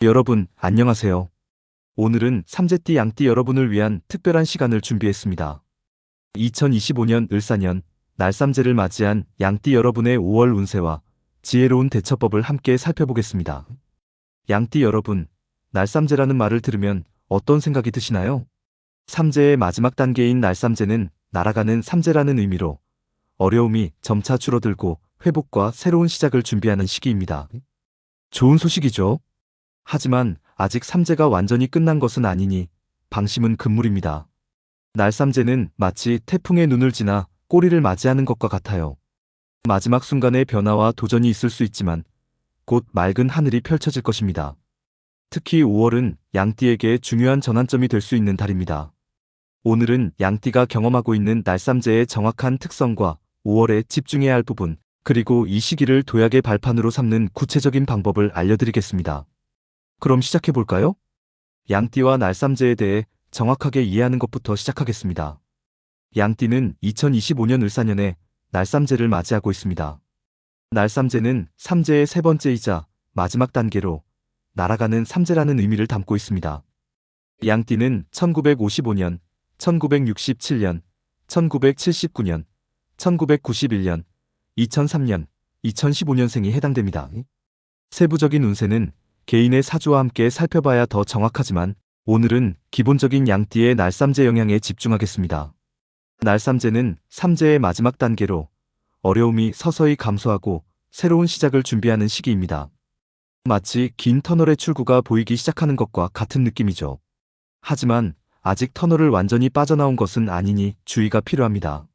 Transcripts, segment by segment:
여러분, 안녕하세요. 오늘은 삼재띠 양띠 여러분을 위한 특별한 시간을 준비했습니다. 2025년 을사년 날삼재를 맞이한 양띠 여러분의 5월 운세와 지혜로운 대처법을 함께 살펴보겠습니다. 양띠 여러분, 날삼재라는 말을 들으면 어떤 생각이 드시나요? 삼재의 마지막 단계인 날삼재는 날아가는 삼재라는 의미로 어려움이 점차 줄어들고 회복과 새로운 시작을 준비하는 시기입니다. 좋은 소식이죠? 하지만 아직 삼재가 완전히 끝난 것은 아니니 방심은 금물입니다. 날삼재는 마치 태풍의 눈을 지나 꼬리를 맞이하는 것과 같아요. 마지막 순간의 변화와 도전이 있을 수 있지만 곧 맑은 하늘이 펼쳐질 것입니다. 특히 5월은 양띠에게 중요한 전환점이 될 수 있는 달입니다. 오늘은 양띠가 경험하고 있는 날삼재의 정확한 특성과 5월에 집중해야 할 부분, 그리고 이 시기를 도약의 발판으로 삼는 구체적인 방법을 알려드리겠습니다. 그럼 시작해볼까요? 양띠와 날삼재에 대해 정확하게 이해하는 것부터 시작하겠습니다. 양띠는 2025년 을사년에 날삼재를 맞이하고 있습니다. 날삼재는 삼재의 세 번째이자 마지막 단계로 날아가는 삼재라는 의미를 담고 있습니다. 양띠는 1955년, 1967년, 1979년, 1991년, 2003년, 2015년생이 해당됩니다. 세부적인 운세는 개인의 사주와 함께 살펴봐야 더 정확하지만 오늘은 기본적인 양띠의 날삼재 영향에 집중하겠습니다. 날삼재는 삼재의 마지막 단계로 어려움이 서서히 감소하고 새로운 시작을 준비하는 시기입니다. 마치 긴 터널의 출구가 보이기 시작하는 것과 같은 느낌이죠. 하지만 아직 터널을 완전히 빠져나온 것은 아니니 주의가 필요합니다.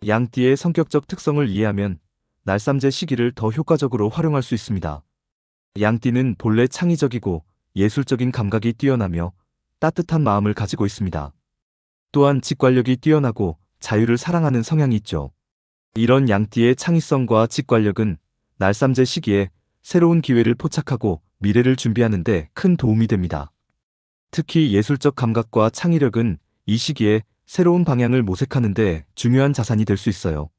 양띠의 성격적 특성을 이해하면 날삼재 시기를 더 효과적으로 활용할 수 있습니다. 양띠는 본래 창의적이고 예술적인 감각이 뛰어나며 따뜻한 마음을 가지고 있습니다. 또한 직관력이 뛰어나고 자유를 사랑하는 성향이 있죠. 이런 양띠의 창의성과 직관력은 날삼재 시기에 새로운 기회를 포착하고 미래를 준비하는 데 큰 도움이 됩니다. 특히 예술적 감각과 창의력은 이 시기에 새로운 방향을 모색하는 데 중요한 자산이 될 수 있어요.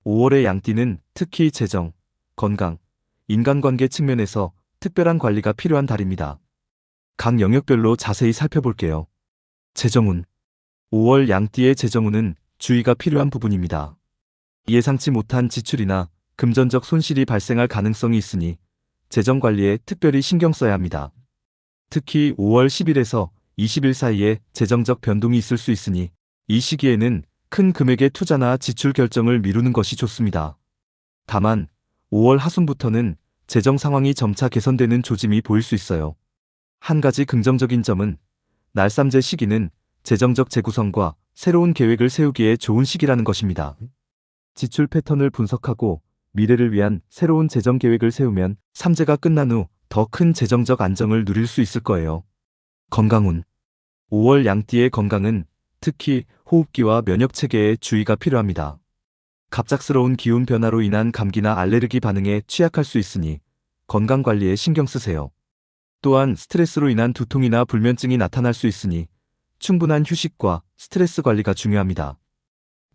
5월의 양띠는 특히 재정, 건강, 인간관계 측면에서 특별한 관리가 필요한 달입니다. 각 영역별로 자세히 살펴볼게요. 재정운. 5월 양띠의 재정운은 주의가 필요한 부분입니다. 예상치 못한 지출이나 금전적 손실이 발생할 가능성이 있으니 재정 관리에 특별히 신경 써야 합니다. 특히 5월 10일에서 20일 사이에 재정적 변동이 있을 수 있으니 이 시기에는 큰 금액의 투자나 지출 결정을 미루는 것이 좋습니다. 다만 5월 하순부터는 재정 상황이 점차 개선되는 조짐이 보일 수 있어요. 한 가지 긍정적인 점은 날삼재 시기는 재정적 재구성과 새로운 계획을 세우기에 좋은 시기라는 것입니다. 지출 패턴을 분석하고 미래를 위한 새로운 재정 계획을 세우면 삼재가 끝난 후 더 큰 재정적 안정을 누릴 수 있을 거예요. 건강운. 5월 양띠의 건강은 특히 호흡기와 면역체계에 주의가 필요합니다. 갑작스러운 기온 변화로 인한 감기나 알레르기 반응에 취약할 수 있으니 건강관리에 신경 쓰세요. 또한 스트레스로 인한 두통이나 불면증이 나타날 수 있으니 충분한 휴식과 스트레스 관리가 중요합니다.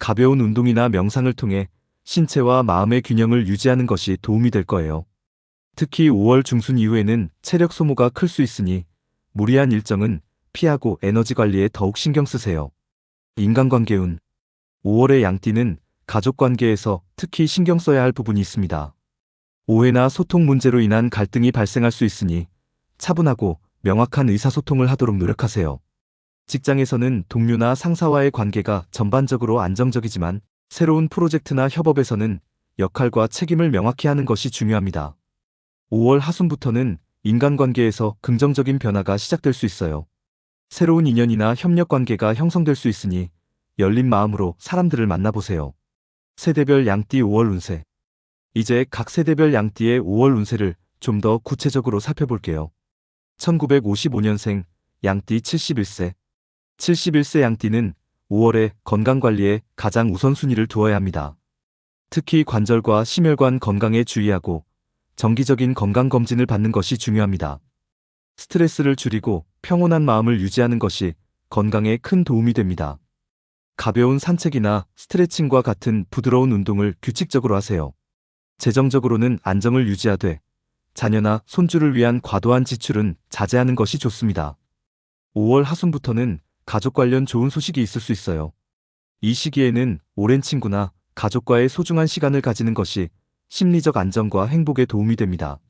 가벼운 운동이나 명상을 통해 신체와 마음의 균형을 유지하는 것이 도움이 될 거예요. 특히 5월 중순 이후에는 체력 소모가 클 수 있으니 무리한 일정은 피하고 에너지 관리에 더욱 신경 쓰세요. 인간관계운. 5월의 양띠는 가족관계에서 특히 신경 써야 할 부분이 있습니다. 오해나 소통 문제로 인한 갈등이 발생할 수 있으니 차분하고 명확한 의사소통을 하도록 노력하세요. 직장에서는 동료나 상사와의 관계가 전반적으로 안정적이지만 새로운 프로젝트나 협업에서는 역할과 책임을 명확히 하는 것이 중요합니다. 5월 하순부터는 인간관계에서 긍정적인 변화가 시작될 수 있어요. 새로운 인연이나 협력관계가 형성될 수 있으니 열린 마음으로 사람들을 만나보세요. 세대별 양띠 5월 운세. 이제 각 세대별 양띠의 5월 운세를 좀 더 구체적으로 살펴볼게요. 1955년생 양띠 71세. 71세 양띠는 5월에 건강관리에 가장 우선순위를 두어야 합니다. 특히 관절과 심혈관 건강에 주의하고 정기적인 건강검진을 받는 것이 중요합니다. 스트레스를 줄이고 평온한 마음을 유지하는 것이 건강에 큰 도움이 됩니다. 가벼운 산책이나 스트레칭과 같은 부드러운 운동을 규칙적으로 하세요. 재정적으로는 안정을 유지하되 자녀나 손주를 위한 과도한 지출은 자제하는 것이 좋습니다. 5월 하순부터는 가족 관련 좋은 소식이 있을 수 있어요. 이 시기에는 오랜 친구나 가족과의 소중한 시간을 가지는 것이 심리적 안정과 행복에 도움이 됩니다.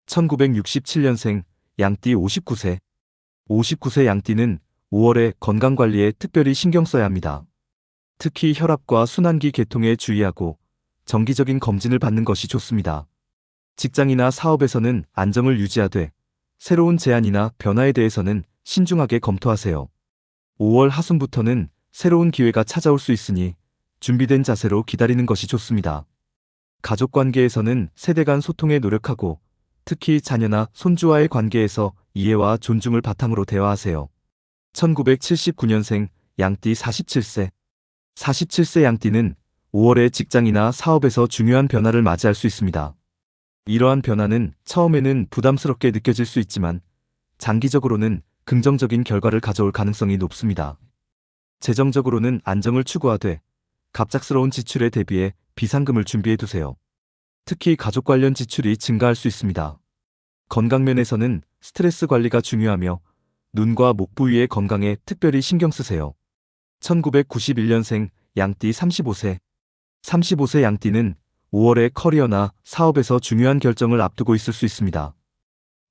1967년생 양띠 59세. 59세 양띠는 5월에 건강관리에 특별히 신경 써야 합니다. 특히 혈압과 순환기 계통에 주의하고 정기적인 검진을 받는 것이 좋습니다. 직장이나 사업에서는 안정을 유지하되 새로운 제안이나 변화에 대해서는 신중하게 검토하세요. 5월 하순부터는 새로운 기회가 찾아올 수 있으니 준비된 자세로 기다리는 것이 좋습니다. 가족 관계에서는 세대 간 소통에 노력하고 특히 자녀나 손주와의 관계에서 이해와 존중을 바탕으로 대화하세요. 1979년생 양띠 47세. 47세 양띠는 5월에 직장이나 사업에서 중요한 변화를 맞이할 수 있습니다. 이러한 변화는 처음에는 부담스럽게 느껴질 수 있지만 장기적으로는 긍정적인 결과를 가져올 가능성이 높습니다. 재정적으로는 안정을 추구하되 갑작스러운 지출에 대비해 비상금을 준비해 두세요. 특히 가족 관련 지출이 증가할 수 있습니다. 건강면에서는 스트레스 관리가 중요하며 눈과 목 부위의 건강에 특별히 신경 쓰세요. 1991년생 양띠 35세. 35세 양띠는 5월에 커리어나 사업에서 중요한 결정을 앞두고 있을 수 있습니다.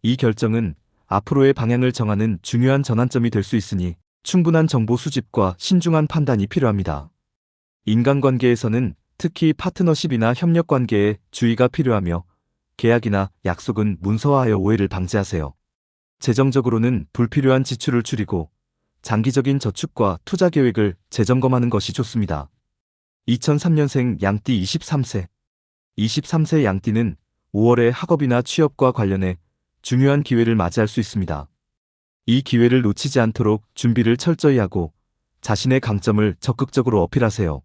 이 결정은 앞으로의 방향을 정하는 중요한 전환점이 될 수 있으니 충분한 정보 수집과 신중한 판단이 필요합니다. 인간관계에서는 특히 파트너십이나 협력관계에 주의가 필요하며 계약이나 약속은 문서화하여 오해를 방지하세요. 재정적으로는 불필요한 지출을 줄이고 장기적인 저축과 투자 계획을 재점검하는 것이 좋습니다. 2003년생 양띠 23세. 23세 양띠는 5월에 학업이나 취업과 관련해 중요한 기회를 맞이할 수 있습니다. 이 기회를 놓치지 않도록 준비를 철저히 하고 자신의 강점을 적극적으로 어필하세요.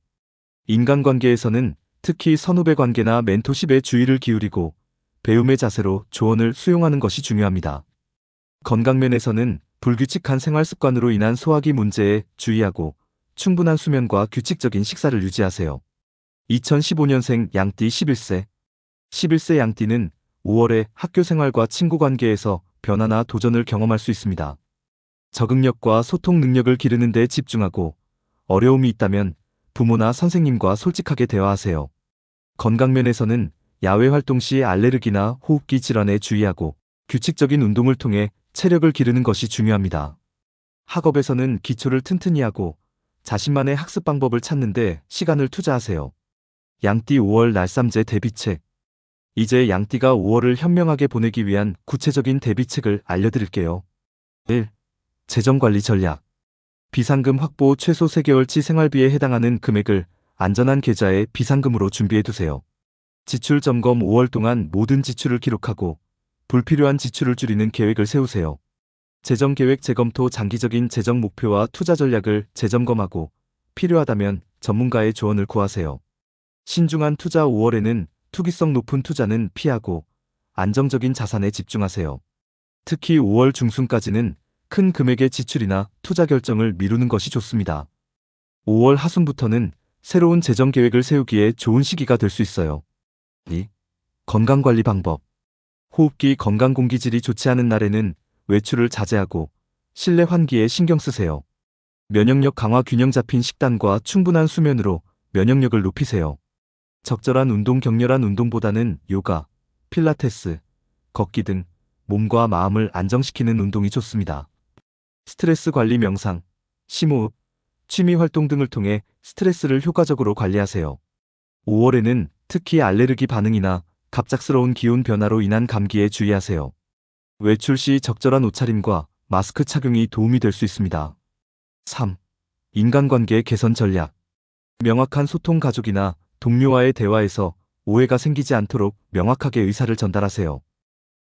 인간관계에서는 특히 선후배 관계나 멘토십에 주의를 기울이고 배움의 자세로 조언을 수용하는 것이 중요합니다. 건강면에서는 불규칙한 생활 습관으로 인한 소화기 문제에 주의하고 충분한 수면과 규칙적인 식사를 유지하세요. 2015년생 양띠 11세. 11세 양띠는 5월에 학교 생활과 친구 관계에서 변화나 도전을 경험할 수 있습니다. 적응력과 소통 능력을 기르는 데 집중하고 어려움이 있다면 부모나 선생님과 솔직하게 대화하세요. 건강면에서는 야외 활동 시 알레르기나 호흡기 질환에 주의하고 규칙적인 운동을 통해 체력을 기르는 것이 중요합니다. 학업에서는 기초를 튼튼히 하고 자신만의 학습 방법을 찾는 데 시간을 투자하세요. 양띠 5월 날쌈제 대비책. 이제 양띠가 5월을 현명하게 보내기 위한 구체적인 대비책을 알려드릴게요. 1. 재정관리 전략. 비상금 확보 최소 3개월치 생활비에 해당하는 금액을 안전한 계좌에 비상금으로 준비해두세요. 지출 점검. 5월 동안 모든 지출을 기록하고 불필요한 지출을 줄이는 계획을 세우세요. 재정계획 재검토. 장기적인 재정 목표와 투자 전략을 재점검하고 필요하다면 전문가의 조언을 구하세요. 신중한 투자. 5월에는 투기성 높은 투자는 피하고 안정적인 자산에 집중하세요. 특히 5월 중순까지는 큰 금액의 지출이나 투자 결정을 미루는 것이 좋습니다. 5월 하순부터는 새로운 재정 계획을 세우기에 좋은 시기가 될 수 있어요. 2. 건강관리 방법. 호흡기 건강. 공기질이 좋지 않은 날에는 외출을 자제하고 실내 환기에 신경 쓰세요. 면역력 강화. 균형 잡힌 식단과 충분한 수면으로 면역력을 높이세요. 적절한 운동. 격렬한 운동보다는 요가, 필라테스, 걷기 등 몸과 마음을 안정시키는 운동이 좋습니다. 스트레스 관리. 명상, 심호흡, 취미 활동 등을 통해 스트레스를 효과적으로 관리하세요. 5월에는 특히 알레르기 반응이나 갑작스러운 기온 변화로 인한 감기에 주의하세요. 외출 시 적절한 옷차림과 마스크 착용이 도움이 될 수 있습니다. 3. 인간관계 개선 전략. 명확한 소통. 가족이나 동료와의 대화에서 오해가 생기지 않도록 명확하게 의사를 전달하세요.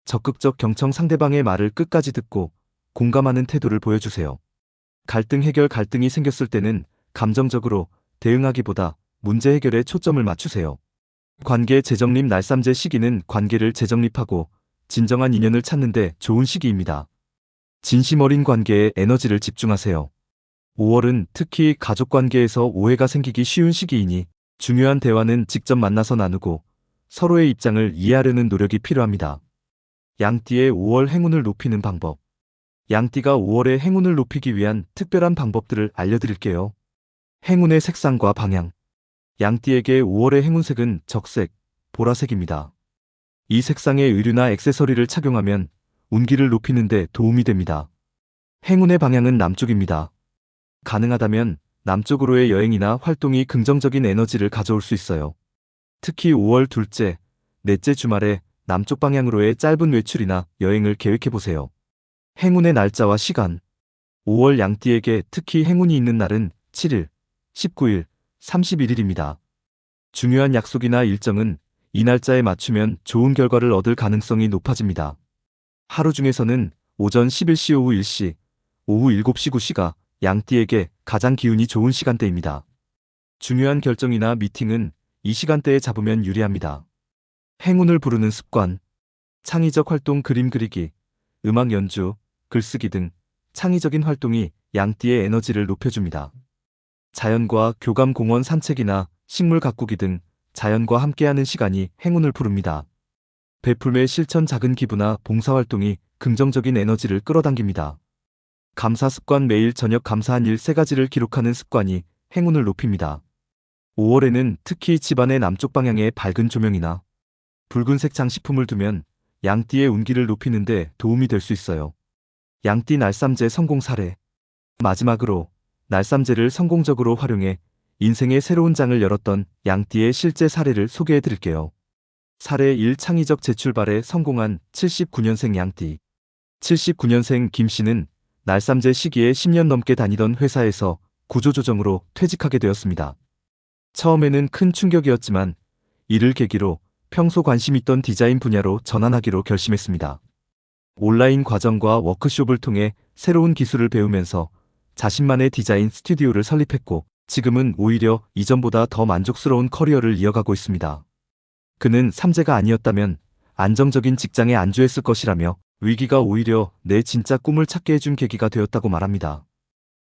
적극적 경청. 상대방의 말을 끝까지 듣고 공감하는 태도를 보여주세요. 갈등 해결. 갈등이 생겼을 때는 감정적으로 대응하기보다 문제 해결에 초점을 맞추세요. 관계 재정립. 날쌈제 시기는 관계를 재정립하고 진정한 인연을 찾는 데 좋은 시기입니다. 진심 어린 관계에 에너지를 집중하세요. 5월은 특히 가족 관계에서 오해가 생기기 쉬운 시기이니 중요한 대화는 직접 만나서 나누고 서로의 입장을 이해하려는 노력이 필요합니다. 양띠의 5월 행운을 높이는 방법. 양띠가 5월의 행운을 높이기 위한 특별한 방법들을 알려드릴게요. 행운의 색상과 방향. 양띠에게 5월의 행운색은 적색, 보라색입니다. 이 색상의 의류나 액세서리를 착용하면 운기를 높이는 데 도움이 됩니다. 행운의 방향은 남쪽입니다. 가능하다면 남쪽으로의 여행이나 활동이 긍정적인 에너지를 가져올 수 있어요. 특히 5월 둘째, 넷째 주말에 남쪽 방향으로의 짧은 외출이나 여행을 계획해보세요. 행운의 날짜와 시간. 5월 양띠에게 특히 행운이 있는 날은 7일, 19일, 31일입니다. 중요한 약속이나 일정은 이 날짜에 맞추면 좋은 결과를 얻을 가능성이 높아집니다. 하루 중에서는 오전 11시 오후 1시, 오후 7시 9시가 양띠에게 가장 기운이 좋은 시간대입니다. 중요한 결정이나 미팅은 이 시간대에 잡으면 유리합니다. 행운을 부르는 습관. 창의적 활동, 그림 그리기, 음악 연주, 글쓰기 등 창의적인 활동이 양띠의 에너지를 높여줍니다. 자연과 교감, 공원 산책이나 식물 가꾸기 등 자연과 함께하는 시간이 행운을 부릅니다. 베풀매 실천, 작은 기부나 봉사활동이 긍정적인 에너지를 끌어당깁니다. 감사 습관. 매일 저녁 감사한 일 3가지를 기록하는 습관이 행운을 높입니다. 5월에는 특히 집안의 남쪽 방향에 밝은 조명이나 붉은색 장식품을 두면 양띠의 운기를 높이는 데 도움이 될 수 있어요. 양띠 날삼재 성공 사례. 마지막으로 날삼재를 성공적으로 활용해 인생의 새로운 장을 열었던 양띠의 실제 사례를 소개해 드릴게요. 사례 1. 창의적 재출발에 성공한 79년생 양띠. 79년생 김 씨는 날삼재 시기에 10년 넘게 다니던 회사에서 구조조정으로 퇴직하게 되었습니다. 처음에는 큰 충격이었지만 이를 계기로 평소 관심 있던 디자인 분야로 전환하기로 결심했습니다. 온라인 과정과 워크숍을 통해 새로운 기술을 배우면서 자신만의 디자인 스튜디오를 설립했고 지금은 오히려 이전보다 더 만족스러운 커리어를 이어가고 있습니다. 그는 삼재가 아니었다면 안정적인 직장에 안주했을 것이라며 위기가 오히려 내 진짜 꿈을 찾게 해준 계기가 되었다고 말합니다.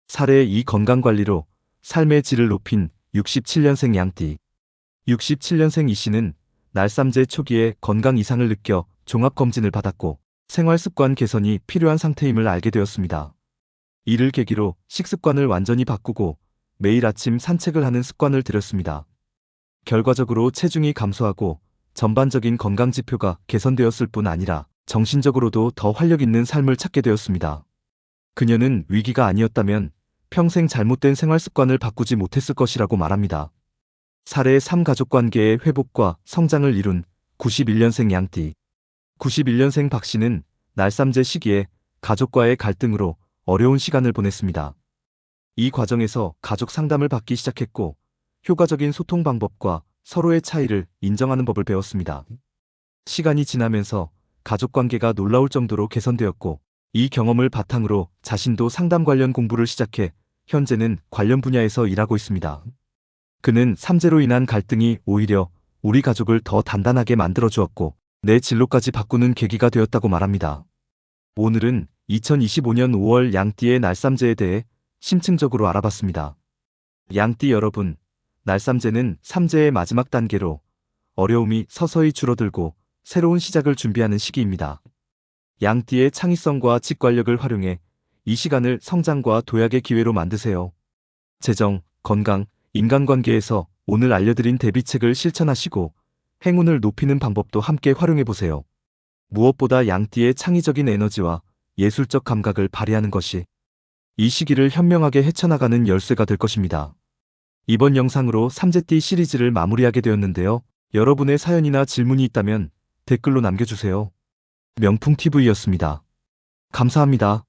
사례 2. 건강관리로 삶의 질을 높인 67년생 양띠. 67년생 이 씨는 날삼재 초기에 건강 이상을 느껴 종합검진을 받았고 생활습관 개선이 필요한 상태임을 알게 되었습니다. 이를 계기로 식습관을 완전히 바꾸고 매일 아침 산책을 하는 습관을 들였습니다. 결과적으로 체중이 감소하고 전반적인 건강 지표가 개선되었을 뿐 아니라 정신적으로도 더 활력 있는 삶을 찾게 되었습니다. 그녀는 위기가 아니었다면 평생 잘못된 생활 습관을 바꾸지 못했을 것이라고 말합니다. 사례 3. 가족관계의 회복과 성장을 이룬 91년생 양띠. 91년생 박 씨는 날삼재 시기에 가족과의 갈등으로 어려운 시간을 보냈습니다. 이 과정에서 가족 상담을 받기 시작했고 효과적인 소통 방법과 서로의 차이를 인정하는 법을 배웠습니다. 시간이 지나면서 가족관계가 놀라울 정도로 개선되었고 이 경험을 바탕으로 자신도 상담 관련 공부를 시작해 현재는 관련 분야에서 일하고 있습니다. 그는 삼재로 인한 갈등이 오히려 우리 가족을 더 단단하게 만들어 주었고 내 진로까지 바꾸는 계기가 되었다고 말합니다. 오늘은 2025년 5월 양띠의 날삼재에 대해 심층적으로 알아봤습니다. 양띠 여러분, 날삼재는 삼재의 마지막 단계로 어려움이 서서히 줄어들고 새로운 시작을 준비하는 시기입니다. 양띠의 창의성과 직관력을 활용해 이 시간을 성장과 도약의 기회로 만드세요. 재정, 건강, 인간관계에서 오늘 알려드린 대비책을 실천하시고 행운을 높이는 방법도 함께 활용해보세요. 무엇보다 양띠의 창의적인 에너지와 예술적 감각을 발휘하는 것이 이 시기를 현명하게 헤쳐나가는 열쇠가 될 것입니다. 이번 영상으로 삼재띠 시리즈를 마무리하게 되었는데요. 여러분의 사연이나 질문이 있다면 댓글로 남겨주세요. 명풍TV였습니다. 감사합니다.